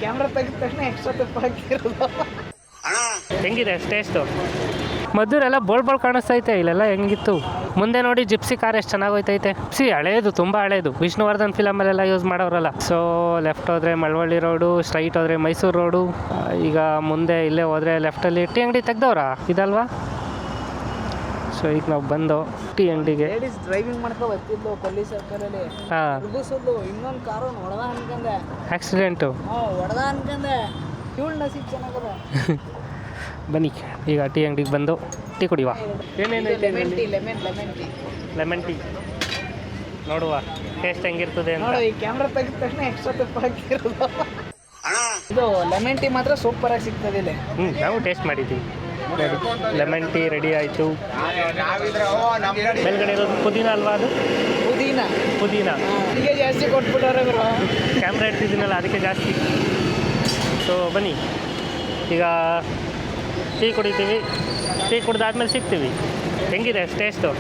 Camera ತೆಗೆದ ತಕ್ಷಣ extra ತುಪ್ಪ ಹಾಕಿರೋದು. ಹೆಂಗಿದೆ ಟೇಸ್ಟು? ಮದ್ದೂರೆಲ್ಲ ಬೋಳ್ ಕಾಣಿಸ್ತೈತೆ, ಇಲ್ಲೆಲ್ಲ ಹೆಂಗಿತ್ತು. ಮುಂದೆ ನೋಡಿ ಜಿಪ್ಸಿ ಕಾರ್ ಎಷ್ಟು ಚೆನ್ನಾಗೋಯ್ತೈತೆ. ಹಳೇದು, ತುಂಬ ಹಳೇದು, ವಿಷ್ಣುವರ್ಧನ್ ಫಿಲಮಲ್ಲೆಲ್ಲ ಯೂಸ್ ಮಾಡೋರಲ್ಲ. ಸೊ ಲೆಫ್ಟ್ ಹೋದರೆ ಮಳವಳ್ಳಿ ರೋಡು, ಸ್ಟ್ರೈಟ್ ಹೋದರೆ ಮೈಸೂರು ರೋಡು. ಈಗ ಮುಂದೆ ಇಲ್ಲೇ ಹೋದರೆ ಲೆಫ್ಟಲ್ಲಿ ಟೀ ಅಂಗಡಿ ತೆಗ್ದವ್ರಾ ಇದಲ್ವಾ? ಸೊ ಈಗ ನಾವು ಬಂದು ಟೀ ಅಂಗಡಿಗೆ. ಡ್ರೈವಿಂಗ್ ಮಾಡ್ಕೊ ಬರ್ತಿದ್ಲು ಪಲ್ಲಿ ಸರ್ಕಲಲ್ಲಿ. ಹಾಂ, ಇನ್ನೊಂದು ಕಾರು ಹೊಡೆದ ಅನ್ಕಂದೆ. ಆಕ್ಸಿಡೆಂಟು ಹೊಡೆದ ಅನ್ಕಂದೆ. ಇವಳು ನಸೀಬ್ ಚೆನ್ನಾಗದ. ಬನ್ನಿ ಈಗ ಟೀ ಅಂಗಡಿಗೆ ಬಂದು ಟೀ ಕುಡಿಯುವ. ಏನೇನು ಲೆಮನ್ ಟೀ. ಲೆಮನ್ ಟೀ ನೋಡುವ ಟೇಸ್ಟ್ ಹೆಂಗಿರ್ತದೆ ಅಂತ. ನೋಡು, ಈ ಕ್ಯಾಮ್ರಾ ತೆಗೆದ ತಕ್ಷಣ ಎಕ್ಸ್ಟ್ರಾ ತುಪ್ಪ ಹಾಕಿರೋದು. ಇದು ಲೆಮನ್ ಟೀ ಮಾತ್ರ ಸೂಪರ್ ಆಗಿ ಸಿಗ್ತದೆ ಇಲ್ಲಿ. ನಾವು ಟೇಸ್ಟ್ ಮಾಡಿದ್ದೀವಿ. ಲೆಮನ್ ಟೀ ರೆಡಿ ಆಯಿತು. ಮೇಲ್ಗಡೆ ಇರೋದು ಪುದೀನ ಅಲ್ವಾ? ಅದು ಪುದೀನ ಹೀಗೆ ಜಾಸ್ತಿ ಕೊಟ್ಬಿಟ್ಟವ್ರೆ ಗುರು. ಕ್ಯಾಮ್ರಾ ಇಡ್ತಿದ್ದೀನಲ್ಲ ಅದಕ್ಕೆ ಜಾಸ್ತಿ. ಸೊ ಬನ್ನಿ ಈಗ ಟೀ ಕುಡಿತೀವಿ. ಟೀ ಕುಡ್ದಾದ್ಮೇಲೆ ಸಿಗ್ತೀವಿ. ಹೆಂಗಿದೆ ಟೇಸ್ಟು?